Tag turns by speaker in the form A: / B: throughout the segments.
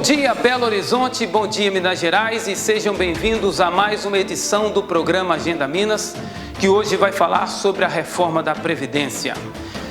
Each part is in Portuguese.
A: dia, Belo Horizonte, bom dia, Minas Gerais, e sejam bem-vindos a mais uma edição do programa Agenda Minas, que hoje vai falar sobre a reforma da Previdência.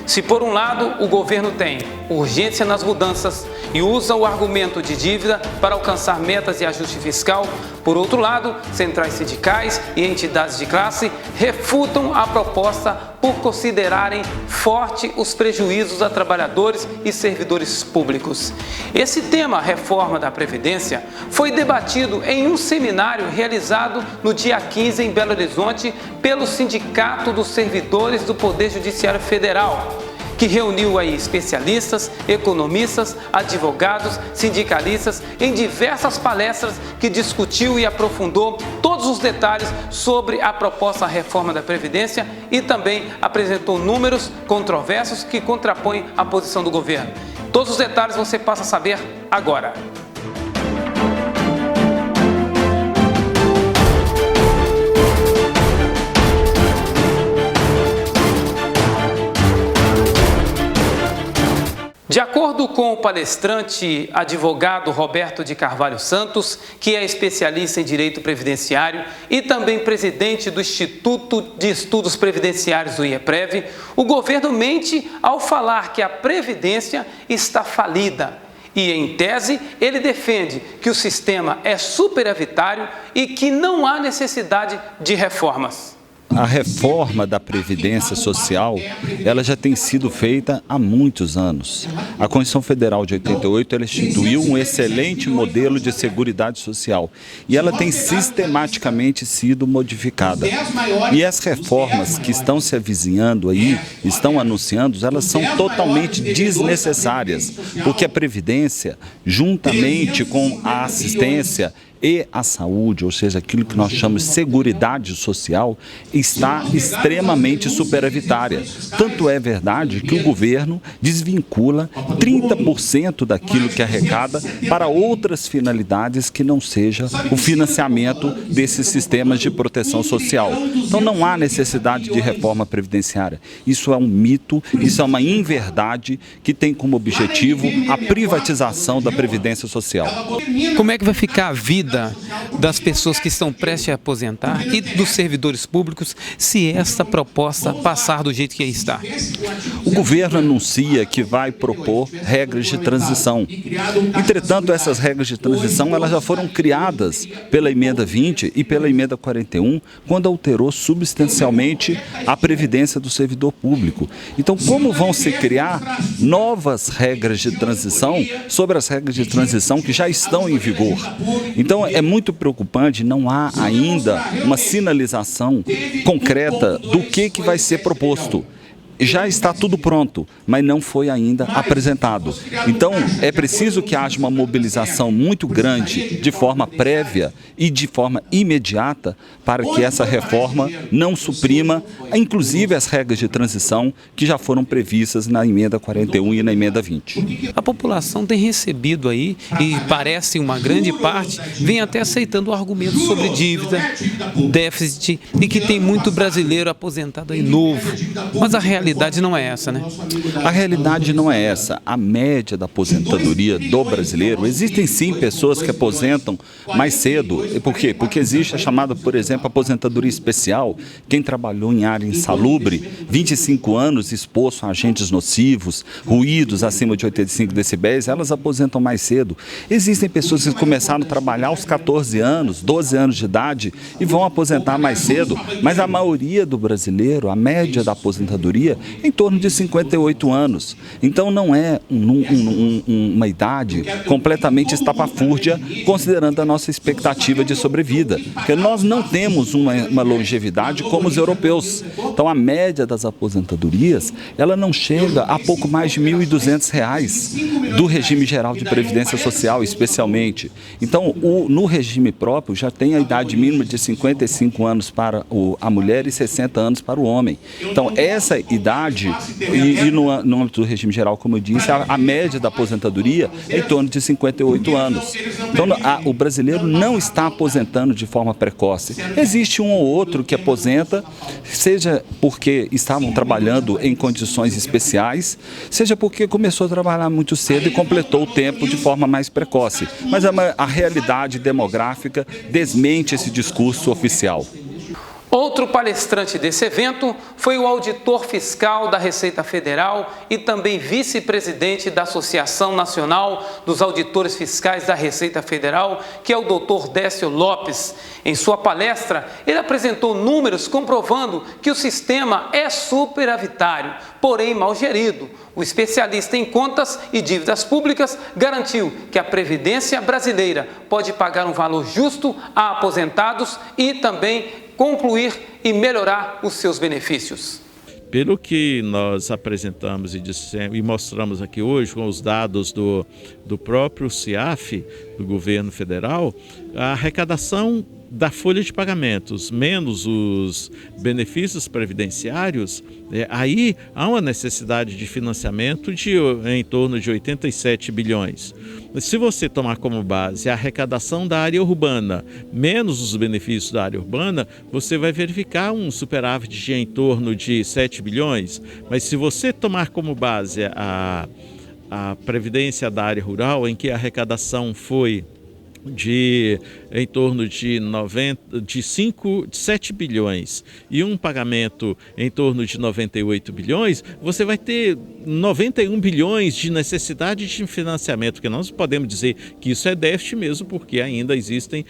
A: Se por um lado o governo tem urgência nas mudanças e usa o argumento de dívida para alcançar metas e ajuste fiscal, por outro lado, centrais sindicais e entidades de classe refutam a proposta por considerarem forte os prejuízos a trabalhadores e servidores públicos. Esse tema, reforma da Previdência, foi debatido em um seminário realizado no dia 15 em Belo Horizonte pelo Sindicato dos Servidores do Poder Judiciário Federal, que reuniu aí especialistas, economistas, advogados, sindicalistas em diversas palestras que discutiu e aprofundou todos os detalhes sobre a proposta reforma da Previdência e também apresentou números controversos que contrapõem a posição do governo. Todos os detalhes você passa a saber agora. De acordo com o palestrante advogado Roberto de Carvalho Santos, que é especialista em direito previdenciário e também presidente do Instituto de Estudos Previdenciários do IEPREV, o governo mente ao falar que a Previdência está falida. E, em tese, ele defende que o sistema é superavitário e que não há necessidade de reformas.
B: A reforma da Previdência Social, ela já tem sido feita há muitos anos. A Constituição Federal de 88, ela instituiu um excelente modelo de seguridade social e ela tem sistematicamente sido modificada. E as reformas que estão se avizinhando aí, estão anunciando, elas são totalmente desnecessárias, porque a Previdência, juntamente com a assistência e a saúde, ou seja, aquilo que nós chamamos de seguridade social, está extremamente superavitária. Tanto é verdade que o governo desvincula 30% daquilo que arrecada para outras finalidades que não seja o financiamento desses sistemas de proteção social. Então não há necessidade de reforma previdenciária. Isso é um mito, isso é uma inverdade que tem como objetivo a privatização da Previdência Social.
A: Como é que vai ficar a vida das pessoas que estão prestes a aposentar e dos servidores públicos se esta proposta passar do jeito que está?
B: O governo anuncia que vai propor regras de transição. Entretanto, essas regras de transição elas já foram criadas pela Emenda 20 e pela Emenda 41, quando alterou substancialmente a previdência do servidor público. Então, como vão se criar novas regras de transição sobre as regras de transição que já estão em vigor? Então, é muito preocupante, não há ainda uma sinalização concreta do que vai ser proposto. Já está tudo pronto, mas não foi ainda apresentado. Então, é preciso que haja uma mobilização muito grande, de forma prévia e de forma imediata, para que essa reforma não suprima, inclusive as regras de transição que já foram previstas na Emenda 41 e na Emenda 20.
A: A população tem recebido aí, e parece uma grande parte, vem até aceitando o argumento sobre dívida, déficit, e que tem muito brasileiro aposentado aí novo. Mas a realidade não é essa, né?
B: A realidade não é essa. A média da aposentadoria do brasileiro, existem sim pessoas que aposentam mais cedo. Por quê? Porque existe a chamada, por exemplo, aposentadoria especial. Quem trabalhou em área insalubre, 25 anos exposto a agentes nocivos, ruídos acima de 85 decibéis, elas aposentam mais cedo. Existem pessoas que começaram a trabalhar aos 14 anos, 12 anos de idade e vão aposentar mais cedo. Mas a maioria do brasileiro, a média da aposentadoria, em torno de 58 anos. Então não é uma idade completamente estapafúrdia, considerando a nossa expectativa de sobrevida. Porque nós não temos uma longevidade como os europeus. Então a média das aposentadorias, ela não chega a pouco mais de R$ 1.200 do regime geral de previdência social, especialmente. Então no regime próprio já tem a idade mínima de 55 anos para a mulher e 60 anos para o homem. Então essa idade idade, e no âmbito do regime geral, como eu disse, a média da aposentadoria é em torno de 58 anos. Então, o brasileiro não está aposentando de forma precoce. Existe um ou outro que aposenta, seja porque estavam trabalhando em condições especiais, seja porque começou a trabalhar muito cedo e completou o tempo de forma mais precoce. Mas a realidade demográfica desmente esse discurso oficial.
A: Outro palestrante desse evento foi o auditor fiscal da Receita Federal e também vice-presidente da Associação Nacional dos Auditores Fiscais da Receita Federal, que é o Dr. Décio Lopes. Em sua palestra, ele apresentou números comprovando que o sistema é superavitário, porém mal gerido. O especialista em contas e dívidas públicas garantiu que a Previdência brasileira pode pagar um valor justo a aposentados e também concluir e melhorar os seus benefícios.
C: Pelo que nós apresentamos e mostramos aqui hoje com os dados do próprio CIAF, do governo federal, a arrecadação da folha de pagamentos, menos os benefícios previdenciários, aí há uma necessidade de financiamento em torno de 87 bilhões. Se você tomar como base a arrecadação da área urbana, menos os benefícios da área urbana, você vai verificar um superávit de em torno de 7 bilhões. Mas se você tomar como base a previdência da área rural, em que a arrecadação foi em torno de 7 bilhões e um pagamento em torno de 98 bilhões, você vai ter 91 bilhões de necessidade de financiamento, porque nós podemos dizer que isso é déficit mesmo, porque ainda existem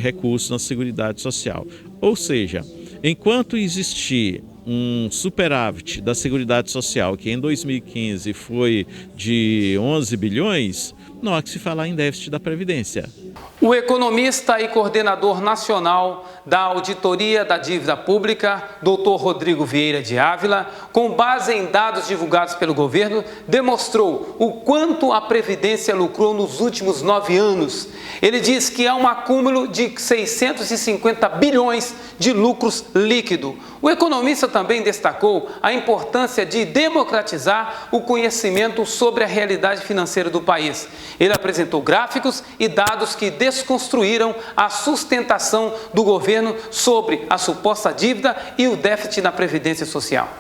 C: recursos na Seguridade Social. Ou seja, enquanto existir um superávit da Seguridade Social, que em 2015 foi de 11 bilhões, não há que se falar em déficit da Previdência.
A: O economista e coordenador nacional da Auditoria da Dívida Pública, Dr. Rodrigo Vieira de Ávila, com base em dados divulgados pelo governo, demonstrou o quanto a Previdência lucrou nos últimos 9 anos. Ele diz que há um acúmulo de 650 bilhões de lucros líquido. O economista também destacou a importância de democratizar o conhecimento sobre a realidade financeira do país. Ele apresentou gráficos e dados que desconstruíram a sustentação do governo sobre a suposta dívida e o déficit na Previdência Social.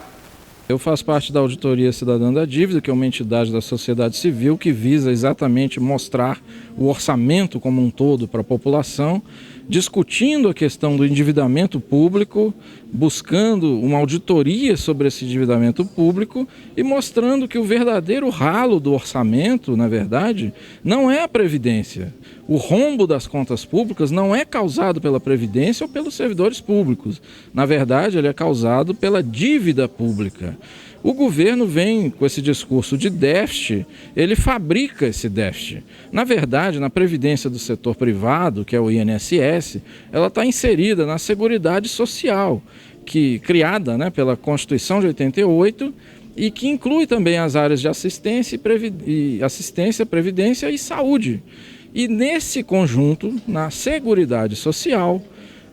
D: Eu faço parte da Auditoria Cidadã da Dívida, que é uma entidade da sociedade civil que visa exatamente mostrar o orçamento como um todo para a população, discutindo a questão do endividamento público, buscando uma auditoria sobre esse endividamento público e mostrando que o verdadeiro ralo do orçamento, na verdade, não é a Previdência. O rombo das contas públicas não é causado pela Previdência ou pelos servidores públicos. Na verdade, ele é causado pela dívida pública. O governo vem com esse discurso de déficit, ele fabrica esse déficit. Na verdade, na Previdência do setor privado, que é o INSS, ela está inserida na Seguridade Social, criada, né, pela Constituição de 88, e que inclui também as áreas de assistência, previdência e saúde. E nesse conjunto, na Seguridade Social,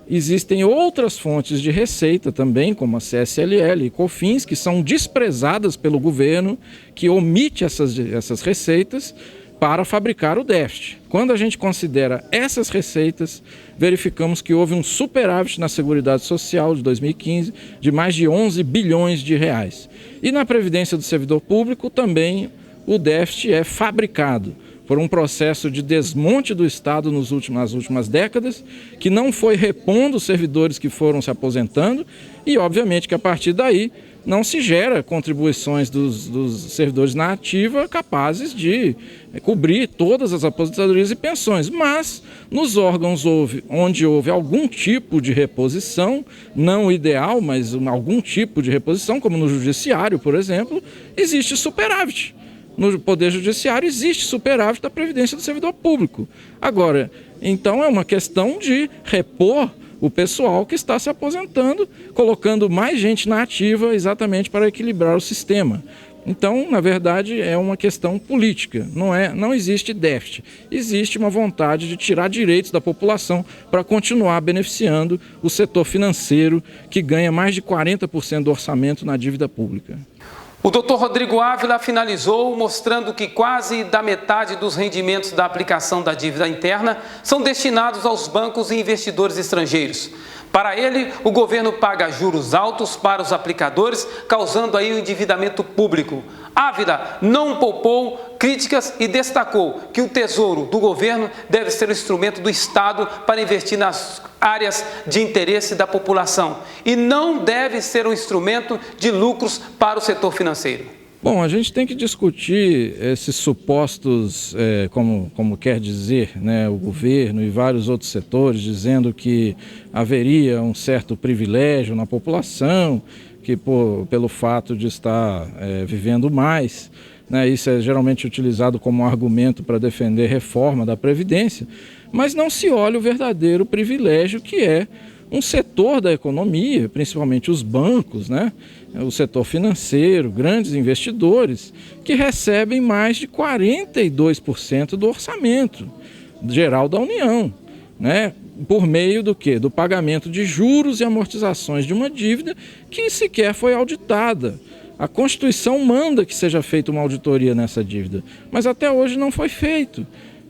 D: existem outras fontes de receita também, como a CSLL e COFINS, que são desprezadas pelo governo, que omite essas receitas para fabricar o déficit. Quando a gente considera essas receitas, verificamos que houve um superávit na Seguridade Social de 2015 de mais de 11 bilhões de reais. E na Previdência do Servidor Público também o déficit é fabricado por um processo de desmonte do Estado nas últimas décadas, que não foi repondo os servidores que foram se aposentando e, obviamente, que a partir daí não se gera contribuições dos servidores na ativa capazes de cobrir todas as aposentadorias e pensões. Mas nos órgãos onde houve algum tipo de reposição, não ideal, mas algum tipo de reposição, como no Judiciário, por exemplo, existe superávit. No Poder Judiciário existe superávit da Previdência do Servidor Público. Agora, então é uma questão de repor o pessoal que está se aposentando, colocando mais gente na ativa exatamente para equilibrar o sistema. Então, na verdade, é uma questão política, não existe déficit. Existe uma vontade de tirar direitos da população para continuar beneficiando o setor financeiro, que ganha mais de 40% do orçamento na dívida pública.
A: O Dr. Rodrigo Ávila finalizou mostrando que quase da metade dos rendimentos da aplicação da dívida interna são destinados aos bancos e investidores estrangeiros. Para ele, o governo paga juros altos para os aplicadores, causando aí o endividamento público. Ávila não poupou críticas e destacou que o tesouro do governo deve ser o instrumento do Estado para investir nas áreas de interesse da população e não deve ser um instrumento de lucros para o setor financeiro.
D: Bom, a gente tem que discutir esses supostos, como quer dizer, né, o governo e vários outros setores, dizendo que haveria um certo privilégio na população, que pelo fato de estar vivendo mais, né, isso é geralmente utilizado como argumento para defender reforma da Previdência, mas não se olha o verdadeiro privilégio que é um setor da economia, principalmente os bancos, né? O setor financeiro, grandes investidores, que recebem mais de 42% do orçamento geral da União, né? Por meio do quê? Do pagamento de juros e amortizações de uma dívida que sequer foi auditada. A Constituição manda que seja feita uma auditoria nessa dívida, mas até hoje não foi feito.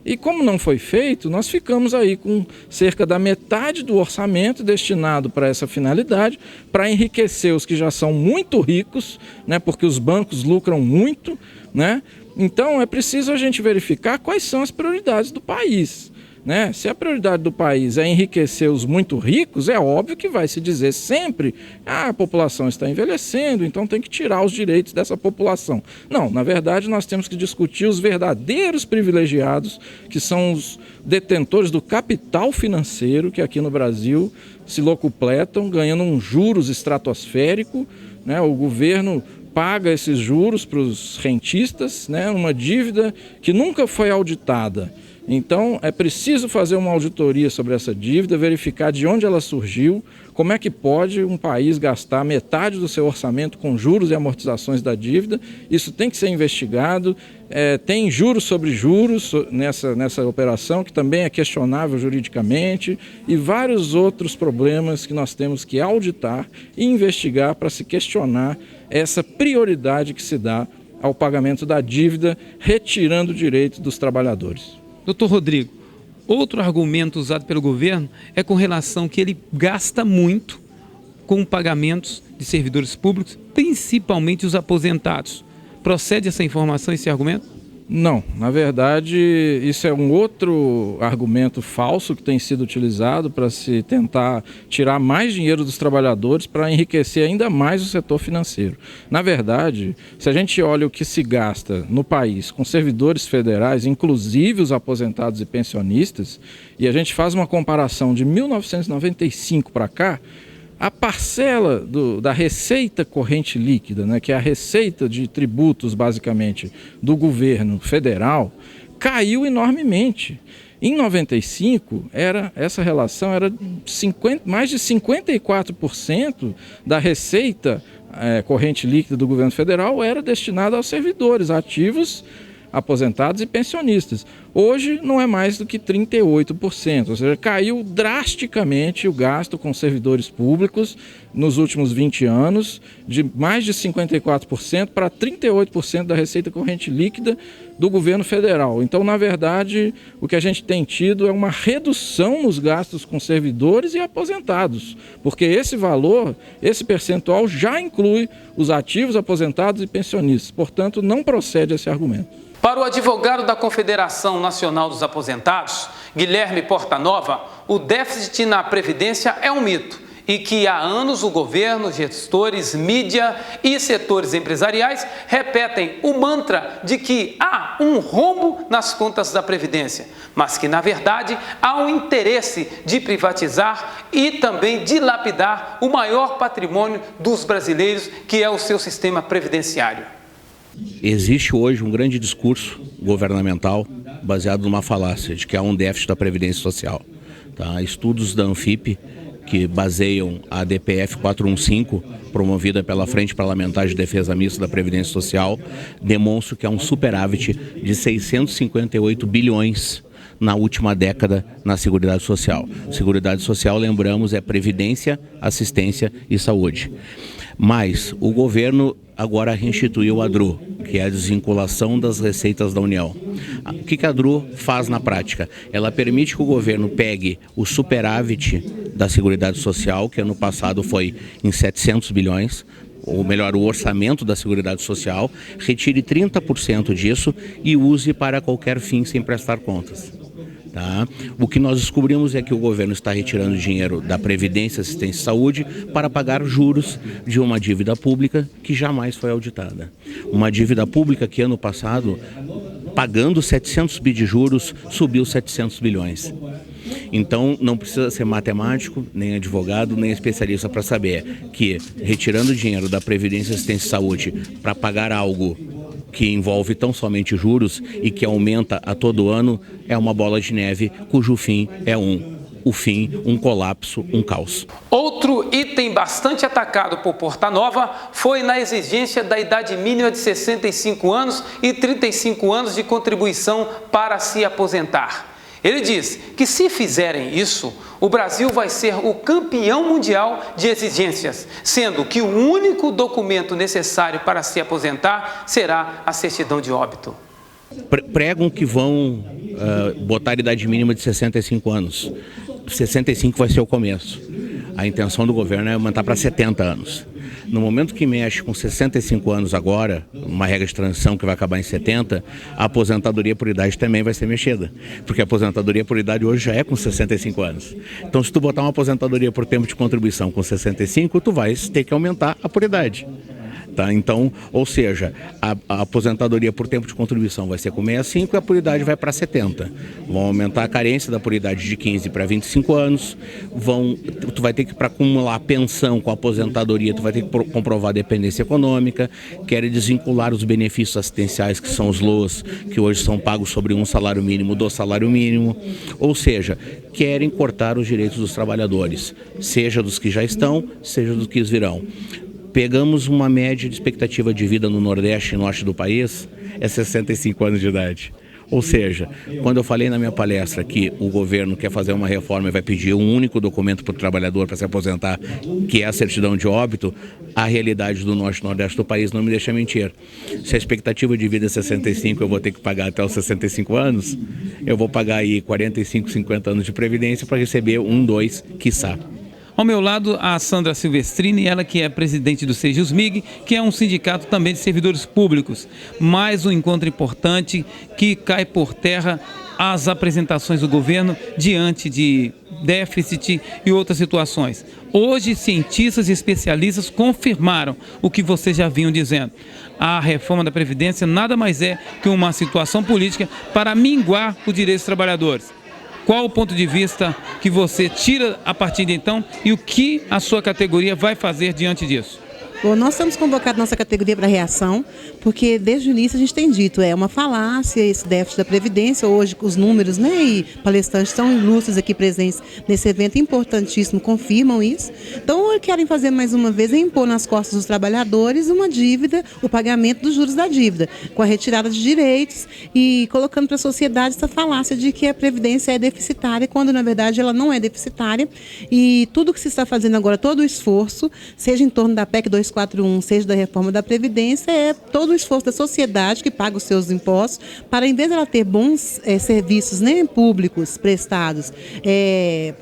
D: E como não foi feito, nós ficamos aí com cerca da metade do orçamento destinado para essa finalidade, para enriquecer os que já são muito ricos, né, porque os bancos lucram muito, né? Então é preciso a gente verificar quais são as prioridades do país, né? Se a prioridade do país é enriquecer os muito ricos, é óbvio que vai se dizer sempre: a população está envelhecendo, então tem que tirar os direitos dessa população. Não, na verdade nós temos que discutir os verdadeiros privilegiados, que são os detentores do capital financeiro, que aqui no Brasil se locupletam, ganhando um juros estratosférico, né? O governo paga esses juros para os rentistas, né? Uma dívida que nunca foi auditada. Então, é preciso fazer uma auditoria sobre essa dívida, verificar de onde ela surgiu, como é que pode um país gastar metade do seu orçamento com juros e amortizações da dívida. Isso tem que ser investigado. Tem juros sobre juros nessa operação, que também é questionável juridicamente, e vários outros problemas que nós temos que auditar e investigar para se questionar essa prioridade que se dá ao pagamento da dívida, retirando direitos dos trabalhadores.
A: Doutor Rodrigo, outro argumento usado pelo governo é com relação que ele gasta muito com pagamentos de servidores públicos, principalmente os aposentados. Procede essa informação, esse argumento?
D: Não, na verdade isso é um outro argumento falso que tem sido utilizado para se tentar tirar mais dinheiro dos trabalhadores para enriquecer ainda mais o setor financeiro. Na verdade, se a gente olha o que se gasta no país com servidores federais, inclusive os aposentados e pensionistas, e a gente faz uma comparação de 1995 para cá, a parcela da receita corrente líquida, né, que é a receita de tributos, basicamente, do governo federal, caiu enormemente. Em 95, essa relação era mais de 54% da receita corrente líquida do governo federal era destinada aos servidores ativos, aposentados e pensionistas. Hoje não é mais do que 38%, ou seja, caiu drasticamente o gasto com servidores públicos nos últimos 20 anos, de mais de 54% para 38% da receita corrente líquida do governo federal. Então, na verdade, o que a gente tem tido é uma redução nos gastos com servidores e aposentados, porque esse valor, esse percentual já inclui os ativos, aposentados e pensionistas. Portanto, não procede esse argumento.
A: Para o advogado da Confederação Nacional dos Aposentados, Guilherme Portanova, o déficit na Previdência é um mito e que há anos o governo, gestores, mídia e setores empresariais repetem o mantra de que há um rombo nas contas da Previdência, mas que, na verdade, há um interesse de privatizar e também dilapidar o maior patrimônio dos brasileiros, que é o seu sistema previdenciário.
E: Existe hoje um grande discurso governamental baseado numa falácia de que há um déficit da Previdência Social. Tá? Estudos da Anfip, que baseiam a DPF 415, promovida pela Frente Parlamentar de Defesa Mista da Previdência Social, demonstram que há um superávit de 658 bilhões na última década na Seguridade Social. Seguridade Social, lembramos, é previdência, assistência e saúde. Mas o governo agora reinstituiu a DRU, que é a desvinculação das receitas da União. O que a DRU faz na prática? Ela permite que o governo pegue o superávit da Seguridade Social, que ano passado foi em 700 bilhões, ou melhor, o orçamento da Seguridade Social, retire 30% disso e use para qualquer fim sem prestar contas. Tá? O que nós descobrimos é que o governo está retirando dinheiro da Previdência, Assistência e Saúde para pagar juros de uma dívida pública que jamais foi auditada. Uma dívida pública que ano passado, pagando 700 bi de juros, subiu 700 bilhões. Então, não precisa ser matemático, nem advogado, nem especialista para saber que retirando dinheiro da Previdência, Assistência e Saúde para pagar algo que envolve tão somente juros e que aumenta a todo ano, é uma bola de neve cujo fim é um colapso, um caos.
A: Outro item bastante atacado por Porta Nova foi na exigência da idade mínima de 65 anos e 35 anos de contribuição para se aposentar. Ele diz que se fizerem isso, o Brasil vai ser o campeão mundial de exigências, sendo que o único documento necessário para se aposentar será a certidão de óbito.
E: Pregam que vão botar a idade mínima de 65 anos. 65 vai ser o começo. A intenção do governo é aumentar para 70 anos. No momento que mexe com 65 anos agora, uma regra de transição que vai acabar em 70, a aposentadoria por idade também vai ser mexida. Porque a aposentadoria por idade hoje já é com 65 anos. Então, se tu botar uma aposentadoria por tempo de contribuição com 65, tu vai ter que aumentar a por idade. Tá? Então, ou seja, a aposentadoria por tempo de contribuição vai ser com 65 e a por idade vai para 70. Vão aumentar a carência da por idade de 15 para 25 anos. Tu vai ter que, para acumular pensão com a aposentadoria, tu vai ter que comprovar a dependência econômica. Querem desvincular os benefícios assistenciais, que são os LOAS, que hoje são pagos sobre um salário mínimo do salário mínimo. Ou seja, querem cortar os direitos dos trabalhadores, seja dos que já estão, seja dos que virão. Pegamos uma média de expectativa de vida no Nordeste e Norte do país, é 65 anos de idade. Ou seja, quando eu falei na minha palestra que o governo quer fazer uma reforma e vai pedir um único documento para o trabalhador para se aposentar, que é a certidão de óbito, a realidade do Norte e Nordeste do país não me deixa mentir. Se a expectativa de vida é 65, eu vou ter que pagar até os 65 anos, eu vou pagar aí 45, 50 anos de previdência para receber 1, 2, quiçá.
A: Ao meu lado, a Sandra Silvestrini, ela que é presidente do Sejusmig, que é um sindicato também de servidores públicos. Mais um encontro importante que cai por terra as apresentações do governo diante de déficit e outras situações. Hoje, cientistas e especialistas confirmaram o que vocês já vinham dizendo. A reforma da Previdência nada mais é que uma situação política para minguar os direitos dos trabalhadores. Qual o ponto de vista que você tira a partir de então e o que a sua categoria vai fazer diante disso?
F: Bom, nós estamos convocados nossa categoria para reação, porque desde o início a gente tem dito, é uma falácia esse déficit da Previdência. Hoje os números, né, e palestrantes tão ilustres aqui presentes nesse evento importantíssimo confirmam isso. Então querem fazer mais uma vez, impor nas costas dos trabalhadores uma dívida, o pagamento dos juros da dívida, com a retirada de direitos e colocando para a sociedade essa falácia de que a Previdência é deficitária, quando na verdade ela não é deficitária. E tudo que se está fazendo agora, todo o esforço, seja em torno da PEC 241, seja da reforma da Previdência, é todo o esforço da sociedade que paga os seus impostos para, em vez de ela ter bons serviços, né, públicos prestados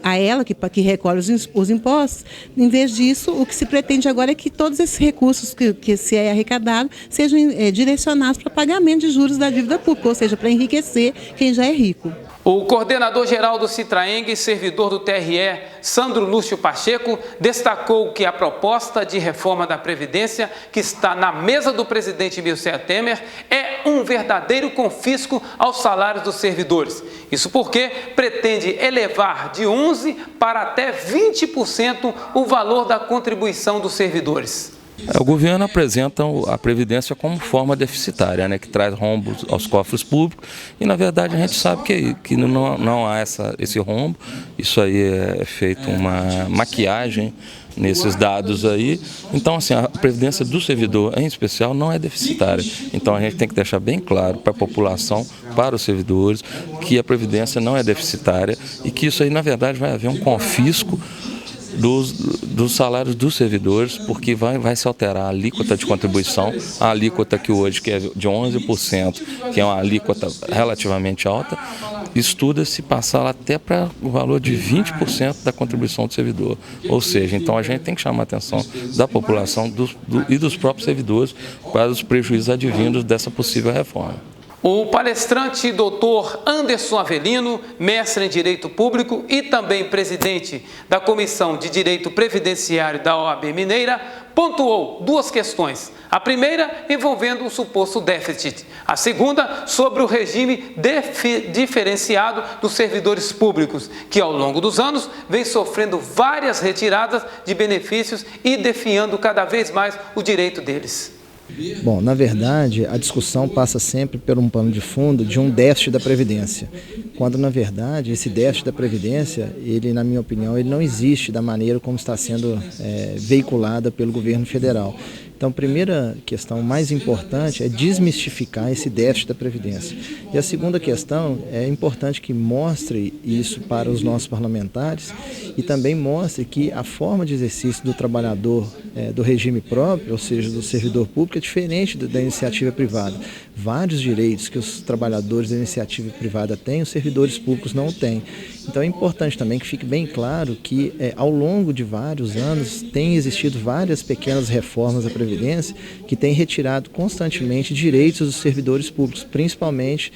F: a ela que recolhe os impostos, em vez disso, o que se pretende agora é que todos esses recursos que se é arrecadado sejam direcionados para pagamento de juros da dívida pública, ou seja, para enriquecer quem já é rico.
A: O coordenador-geral do Citraeng, servidor do TRE, Sandro Lúcio Pacheco, destacou que a proposta de reforma da Previdência que está na mesa do presidente Michel Temer é um verdadeiro confisco aos salários dos servidores. Isso porque pretende elevar de 11% para até 20% o valor da contribuição dos servidores.
G: O governo apresenta a Previdência como forma deficitária, né, que traz rombos aos cofres públicos, e na verdade a gente sabe que não há esse rombo. Isso aí é feito uma maquiagem nesses dados aí. Então, assim, a Previdência do servidor, em especial, não é deficitária. Então, a gente tem que deixar bem claro para a população, para os servidores, que a Previdência não é deficitária e que isso aí, na verdade, vai haver um confisco dos salários dos servidores, porque vai se alterar a alíquota de contribuição, a alíquota que hoje que é de 11%, que é uma alíquota relativamente alta, estuda-se passar até para o valor de 20% da contribuição do servidor. Ou seja, então a gente tem que chamar a atenção da população e dos próprios servidores para os prejuízos advindos dessa possível reforma.
A: O palestrante Dr. Anderson Avelino, mestre em Direito Público e também presidente da Comissão de Direito Previdenciário da OAB Mineira, pontuou duas questões. A primeira envolvendo o suposto déficit. A segunda sobre o regime diferenciado dos servidores públicos, que ao longo dos anos vem sofrendo várias retiradas de benefícios e definhando cada vez mais o direito deles.
H: Bom, na verdade, a discussão passa sempre por um pano de fundo de um déficit da Previdência, quando, na verdade, esse déficit da Previdência, ele, na minha opinião, ele não existe da maneira como está sendo veiculada pelo governo federal. Então, a primeira questão mais importante é desmistificar esse déficit da Previdência. E a segunda questão é importante que mostre isso para os nossos parlamentares e também mostre que a forma de exercício do trabalhador do regime próprio, ou seja, do servidor público, é diferente da iniciativa privada. Vários direitos que os trabalhadores da iniciativa privada têm, os servidores públicos não têm. Então é importante também que fique bem claro que ao longo de vários anos tem existido várias pequenas reformas da Previdência que têm retirado constantemente direitos dos servidores públicos, principalmente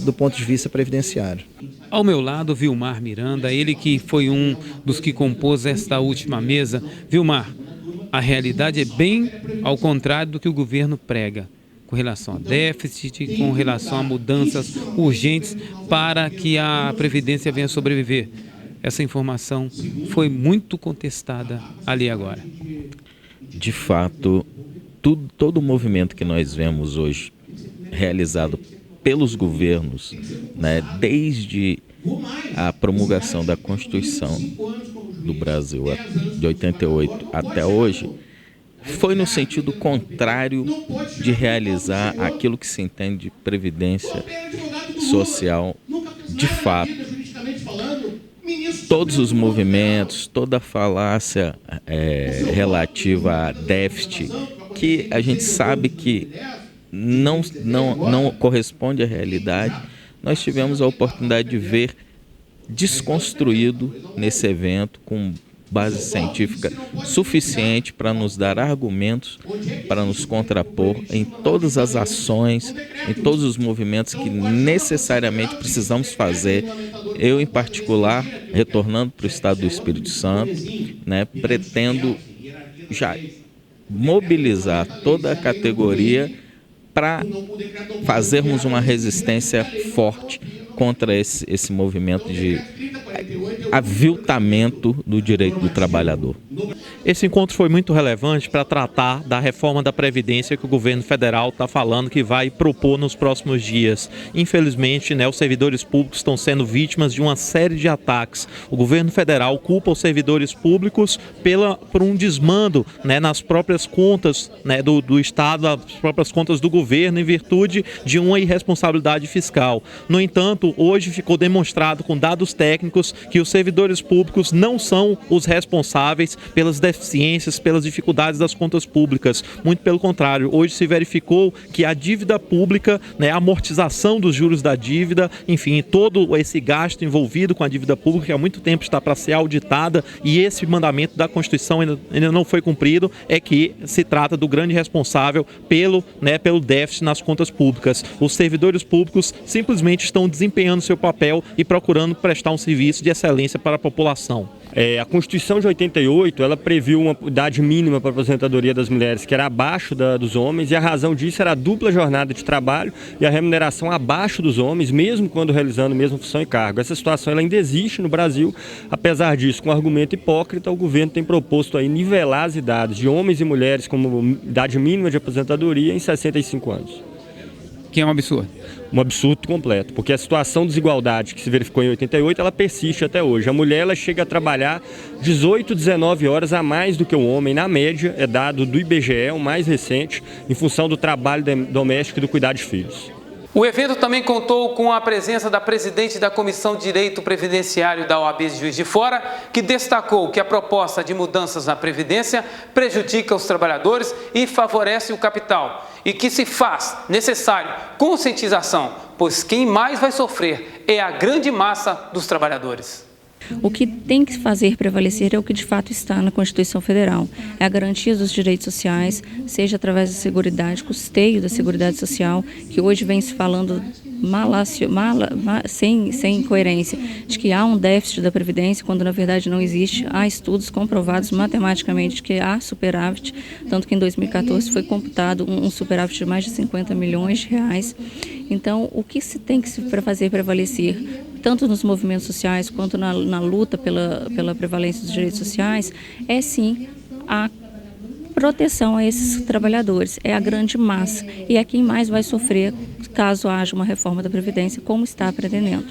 H: do ponto de vista previdenciário.
A: Ao meu lado, Vilmar Miranda, ele que foi um dos que compôs esta última mesa. Vilmar, a realidade é bem ao contrário do que o governo prega, com relação a déficit, com relação a mudanças urgentes para que a Previdência venha sobreviver. Essa informação foi muito contestada ali agora.
I: De fato, todo o movimento que nós vemos hoje realizado pelos governos, né, desde a promulgação da Constituição do Brasil de 88 até hoje, foi no sentido contrário de realizar aquilo que se entende de previdência social de fato. Todos os movimentos, toda a falácia relativa a déficit, que a gente sabe que não corresponde à realidade, nós tivemos a oportunidade de ver desconstruído nesse evento, com base científica suficiente para nos dar argumentos para nos contrapor em todas as ações, em todos os movimentos que necessariamente precisamos fazer. Eu, em particular, retornando para o estado do Espírito Santo, né, pretendo já mobilizar toda a categoria para fazermos uma resistência forte contra esse movimento de aviltamento do direito do trabalhador.
J: Esse encontro foi muito relevante para tratar da reforma da Previdência que o governo federal está falando que vai propor nos próximos dias. Infelizmente, os servidores públicos estão sendo vítimas de uma série de ataques. O governo federal culpa os servidores públicos por um desmando, nas próprias contas, do Estado, as próprias contas do governo, em virtude de uma irresponsabilidade fiscal. No entanto, hoje ficou demonstrado com dados técnicos que os servidores públicos não são os responsáveis pelas deficiências, pelas dificuldades das contas públicas. Muito pelo contrário, hoje se verificou que a dívida pública, a amortização dos juros da dívida, enfim, todo esse gasto envolvido com a dívida pública, que há muito tempo está para ser auditada, e esse mandamento da Constituição ainda não foi cumprido, é que se trata do grande responsável pelo déficit nas contas públicas. Os servidores públicos simplesmente estão desempenhando seu papel e procurando prestar um serviço de excelência prevalência para a população.
K: A Constituição de 88, ela previu uma idade mínima para a aposentadoria das mulheres, que era abaixo dos homens, e a razão disso era a dupla jornada de trabalho e a remuneração abaixo dos homens, mesmo quando realizando a mesma função e cargo. Essa situação ela ainda existe no Brasil. Apesar disso, com argumento hipócrita, o governo tem proposto aí nivelar as idades de homens e mulheres como idade mínima de aposentadoria em 65 anos.
A: Que é um absurdo.
K: Um absurdo completo, porque a situação de desigualdade que se verificou em 88, ela persiste até hoje. A mulher ela chega a trabalhar 18, 19 horas a mais do que o homem, na média, é dado do IBGE, o mais recente, em função do trabalho doméstico e do cuidado de filhos.
A: O evento também contou com a presença da presidente da Comissão de Direito Previdenciário da OAB de Juiz de Fora, que destacou que a proposta de mudanças na Previdência prejudica os trabalhadores e favorece o capital, e que se faz necessário conscientização, pois quem mais vai sofrer é a grande massa dos trabalhadores.
L: O que tem que fazer prevalecer é o que de fato está na Constituição Federal. É a garantia dos direitos sociais, seja através da Seguridade, custeio da Seguridade Social, que hoje vem se falando sem coerência, de que há um déficit da Previdência, quando na verdade não existe. Há estudos comprovados matematicamente de que há superávit, tanto que em 2014 foi computado um superávit de mais de 50 milhões de reais. Então, o que se tem que fazer prevalecer, tanto nos movimentos sociais quanto na luta pela prevalência dos direitos sociais, é sim a proteção a esses trabalhadores, é a grande massa e é quem mais vai sofrer caso haja uma reforma da Previdência, como está pretendendo.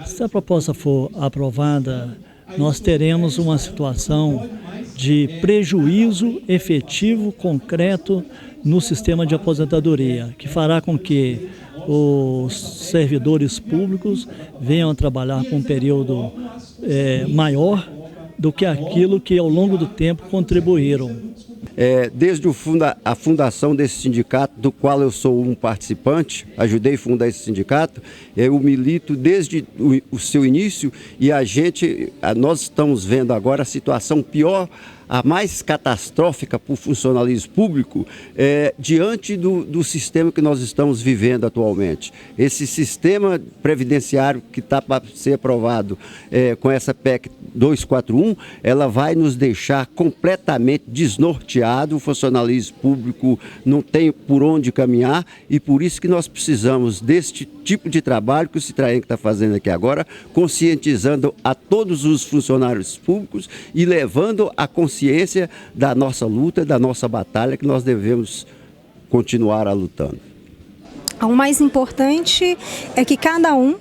M: Se a proposta for aprovada, nós teremos uma situação de prejuízo efetivo, concreto no sistema de aposentadoria, que fará com que os servidores públicos venham a trabalhar com um período maior do que aquilo que ao longo do tempo contribuíram.
N: Desde a fundação desse sindicato, do qual eu sou um participante, ajudei a fundar esse sindicato, eu milito desde o seu início e nós estamos vendo agora a situação pior, a mais catastrófica para o funcionalismo público diante do sistema que nós estamos vivendo atualmente. Esse sistema previdenciário que está para ser aprovado com essa PEC 241, ela vai nos deixar completamente desnorteado, o funcionalismo público não tem por onde caminhar e por isso que nós precisamos deste tipo de trabalho que o Citraeng está fazendo aqui agora, conscientizando a todos os funcionários públicos e levando a consciência da nossa luta, da nossa batalha, que nós devemos continuar lutando.
O: O mais importante é que cada um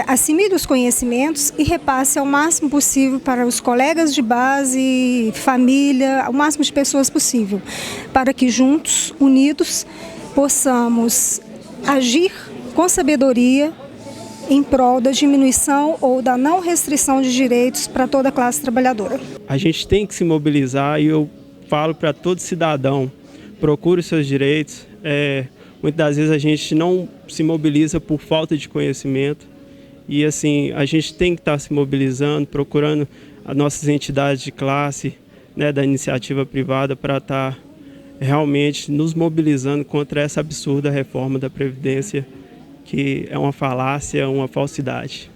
O: assimile os conhecimentos e repasse ao máximo possível para os colegas de base, família, ao máximo de pessoas possível, para que juntos, unidos, possamos agir com sabedoria em prol da diminuição ou da não restrição de direitos para toda a classe trabalhadora.
P: A gente tem que se mobilizar e eu falo para todo cidadão, procure os seus direitos. Muitas das vezes a gente não se mobiliza por falta de conhecimento e assim, a gente tem que estar se mobilizando, procurando as nossas entidades de classe, da iniciativa privada para estar realmente nos mobilizando contra essa absurda reforma da Previdência, que é uma falácia, uma falsidade.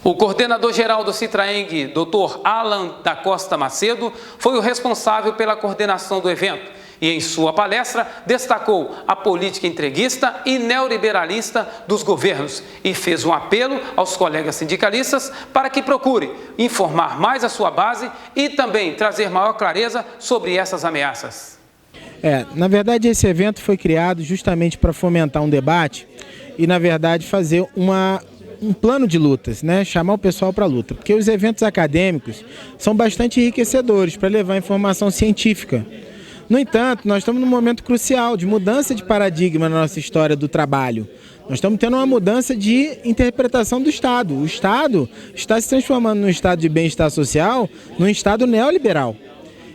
A: O coordenador-geral do Citraeng, Dr. Alan da Costa Macedo, foi o responsável pela coordenação do evento e, em sua palestra, destacou a política entreguista e neoliberalista dos governos e fez um apelo aos colegas sindicalistas para que procurem informar mais a sua base e também trazer maior clareza sobre essas ameaças.
Q: Na verdade, esse evento foi criado justamente para fomentar um debate e, na verdade, fazer um plano de lutas, chamar o pessoal para a luta. Porque os eventos acadêmicos são bastante enriquecedores para levar informação científica. No entanto, nós estamos num momento crucial de mudança de paradigma na nossa história do trabalho. Nós estamos tendo uma mudança de interpretação do Estado. O Estado está se transformando num estado de bem-estar social, num Estado neoliberal.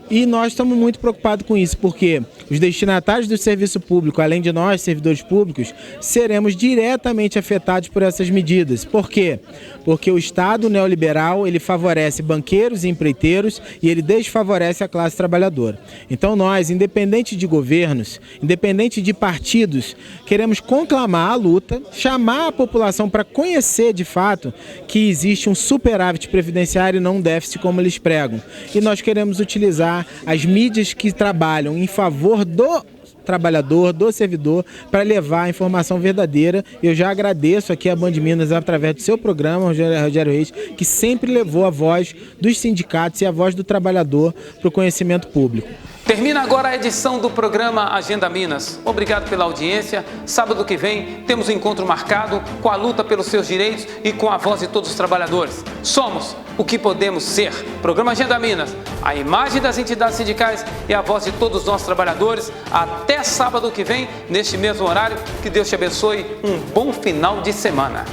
Q: E nós estamos muito preocupados com isso, porque os destinatários do serviço público, além de nós, servidores públicos, seremos diretamente afetados por essas medidas. Por quê? Porque o Estado neoliberal, ele favorece banqueiros e empreiteiros e ele desfavorece a classe trabalhadora. Então nós, independente de governos, independente de partidos, queremos conclamar a luta, chamar a população para conhecer de fato que existe um superávit previdenciário e não um déficit como eles pregam. E nós queremos utilizar as mídias que trabalham em favor do trabalhador, do servidor, para levar a informação verdadeira. Eu já agradeço aqui a Band Minas, através do seu programa, Rogério Reis, que sempre levou a voz dos sindicatos e a voz do trabalhador para o conhecimento público.
A: Termina agora a edição do programa Agenda Minas. Obrigado pela audiência. Sábado que vem temos um encontro marcado com a luta pelos seus direitos e com a voz de todos os trabalhadores. Somos o que podemos ser. Programa Agenda Minas, a imagem das entidades sindicais e a voz de todos os nossos trabalhadores. Até sábado que vem, neste mesmo horário. Que Deus te abençoe. Um bom final de semana.